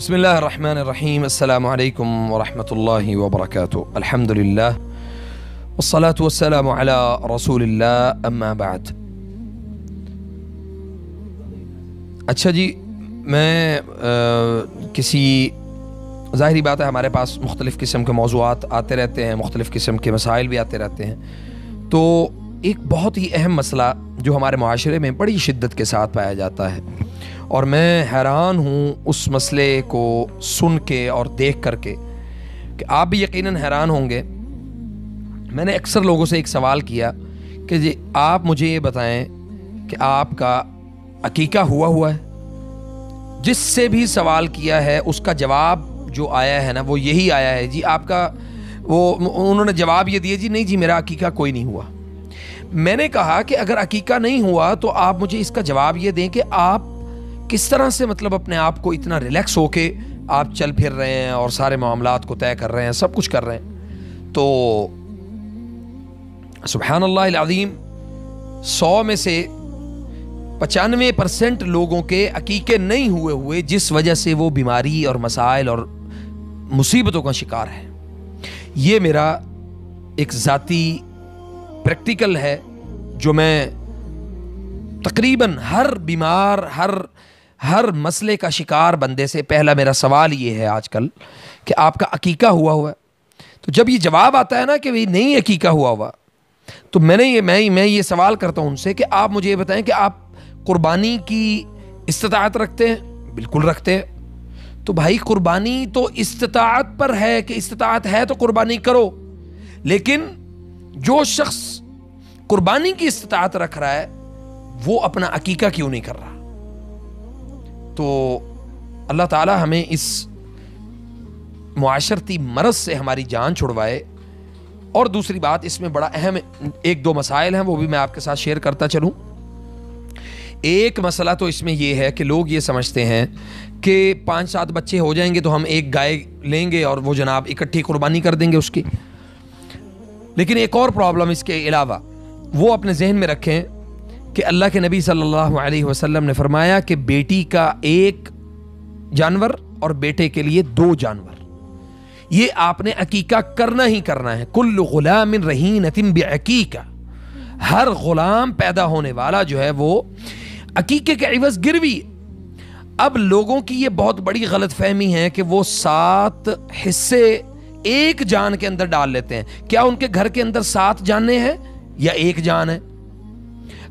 بسم اللہ الرحمن الرحیم۔ السلام علیکم ورحمۃ اللہ وبرکاتہ۔ الحمد للہ والصلاة والسلام علی رسول اللہ، اما بعد۔ اچھا جی، میں کسی ظاہری بات ہے ہمارے پاس مختلف قسم کے موضوعات آتے رہتے ہیں، مختلف قسم کے مسائل بھی آتے رہتے ہیں، تو ایک بہت ہی اہم مسئلہ جو ہمارے معاشرے میں بڑی شدت کے ساتھ پایا جاتا ہے، اور میں حیران ہوں اس مسئلے کو سن کے اور دیکھ کر کے کہ آپ بھی یقیناً حیران ہوں گے۔ میں نے اکثر لوگوں سے ایک سوال کیا کہ جی آپ مجھے یہ بتائیں کہ آپ کا عقیقہ ہوا ہے؟ جس سے بھی سوال کیا ہے اس کا جواب جو آیا ہے نا وہ یہی آیا ہے، جی آپ کا انہوں نے جواب یہ دیا، جی نہیں جی میرا عقیقہ کوئی نہیں ہوا۔ میں نے کہا کہ اگر عقیقہ نہیں ہوا تو آپ مجھے اس کا جواب یہ دیں کہ آپ کس طرح سے مطلب اپنے آپ کو اتنا ریلیکس ہو کے آپ چل پھر رہے ہیں اور سارے معاملات کو طے کر رہے ہیں، سب کچھ کر رہے ہیں۔ تو سبحان اللہ العظیم، 100 میں سے 95% لوگوں کے عقیقے نہیں ہوئے جس وجہ سے وہ بیماری اور مسائل اور مصیبتوں کا شکار ہے۔ یہ میرا ایک ذاتی پریکٹیکل ہے جو میں تقریباً ہر بیمار ہر مسئلے کا شکار بندے سے پہلا میرا سوال یہ ہے آج کل کہ آپ کا عقیقہ ہوا ہے؟ تو جب یہ جواب آتا ہے نا کہ بھئی نہیں عقیقہ ہوا تو میں یہ سوال کرتا ہوں ان سے کہ آپ مجھے یہ بتائیں کہ آپ قربانی کی استطاعت رکھتے ہیں؟ بالکل رکھتے ہیں۔ تو بھائی قربانی تو استطاعت پر ہے کہ استطاعت ہے تو قربانی کرو، لیکن جو شخص قربانی کی استطاعت رکھ رہا ہے وہ اپنا عقیقہ کیوں نہیں کر رہا؟ تو اللہ تعالی ہمیں اس معاشرتی مرض سے ہماری جان چھڑوائے۔ اور دوسری بات، اس میں بڑا اہم 1-2 مسائل ہیں، وہ بھی میں آپ کے ساتھ شیئر کرتا چلوں۔ ایک مسئلہ تو اس میں یہ ہے کہ لوگ یہ سمجھتے ہیں کہ 5-7 بچے ہو جائیں گے تو ہم ایک گائے لیں گے اور وہ جناب اکٹھی قربانی کر دیں گے اس کی۔ لیکن ایک اور پرابلم اس کے علاوہ وہ اپنے ذہن میں رکھیں کہ اللہ کے نبی صلی اللہ علیہ وسلم نے فرمایا کہ بیٹی کا 1 جانور اور بیٹے کے لیے 2 جانور، یہ آپ نے عقیقہ کرنا ہی کرنا ہے۔ کل غلام رہینۃ بعقیقہ، ہر غلام پیدا ہونے والا جو ہے وہ عقیقے کے عوض گروی۔ اب لوگوں کی یہ بہت بڑی غلط فہمی ہے کہ وہ 7 حصے ایک جان کے اندر ڈال لیتے ہیں۔ کیا ان کے گھر کے اندر 7 جانیں ہیں یا 1 جان ہے؟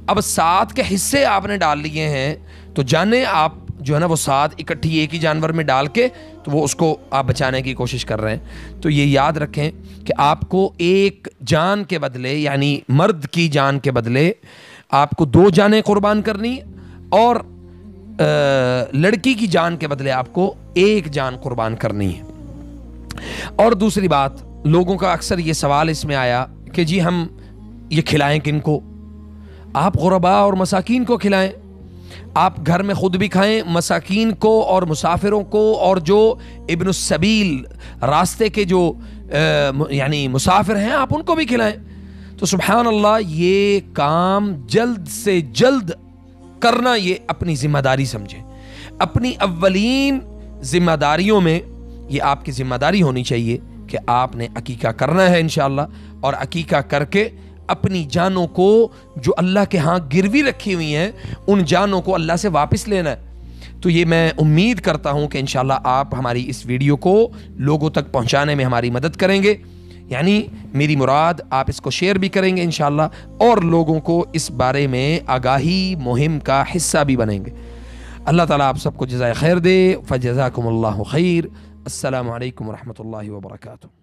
اب 7 کے حصے آپ نے ڈال لیے ہیں تو جانیں آپ جو ہے نا وہ 7 اکٹھی ایک ہی جانور میں ڈال کے تو وہ اس کو آپ بچانے کی کوشش کر رہے ہیں۔ تو یہ یاد رکھیں کہ آپ کو 1 جان کے بدلے، یعنی مرد کی جان کے بدلے آپ کو 2 جانیں قربان کرنی، اور لڑکی کی جان کے بدلے آپ کو 1 جان قربان کرنی ہے۔ اور دوسری بات، لوگوں کا اکثر یہ سوال اس میں آیا کہ جی ہم یہ کھلائیں کن کو؟ آپ غرباء اور مساکین کو کھلائیں، آپ گھر میں خود بھی کھائیں، مساکین کو اور مسافروں کو، اور جو ابن السبیل راستے کے جو یعنی مسافر ہیں آپ ان کو بھی کھلائیں۔ تو سبحان اللہ، یہ کام جلد سے جلد کرنا یہ اپنی ذمہ داری سمجھیں۔ اپنی اولین ذمہ داریوں میں یہ آپ کی ذمہ داری ہونی چاہیے کہ آپ نے عقیقہ کرنا ہے انشاءاللہ، اور عقیقہ کر کے اپنی جانوں کو جو اللہ کے ہاں گروی رکھی ہوئی ہیں ان جانوں کو اللہ سے واپس لینا ہے۔ تو یہ میں امید کرتا ہوں کہ انشاءاللہ آپ ہماری اس ویڈیو کو لوگوں تک پہنچانے میں ہماری مدد کریں گے، یعنی میری مراد آپ اس کو شیئر بھی کریں گے انشاءاللہ، اور لوگوں کو اس بارے میں آگاہی مہم کا حصہ بھی بنیں گے۔ اللہ تعالیٰ آپ سب کو جزائے خیر دے۔ فجزاکم اللہ خیر۔ السلام علیکم ورحمۃ اللہ وبرکاتہ۔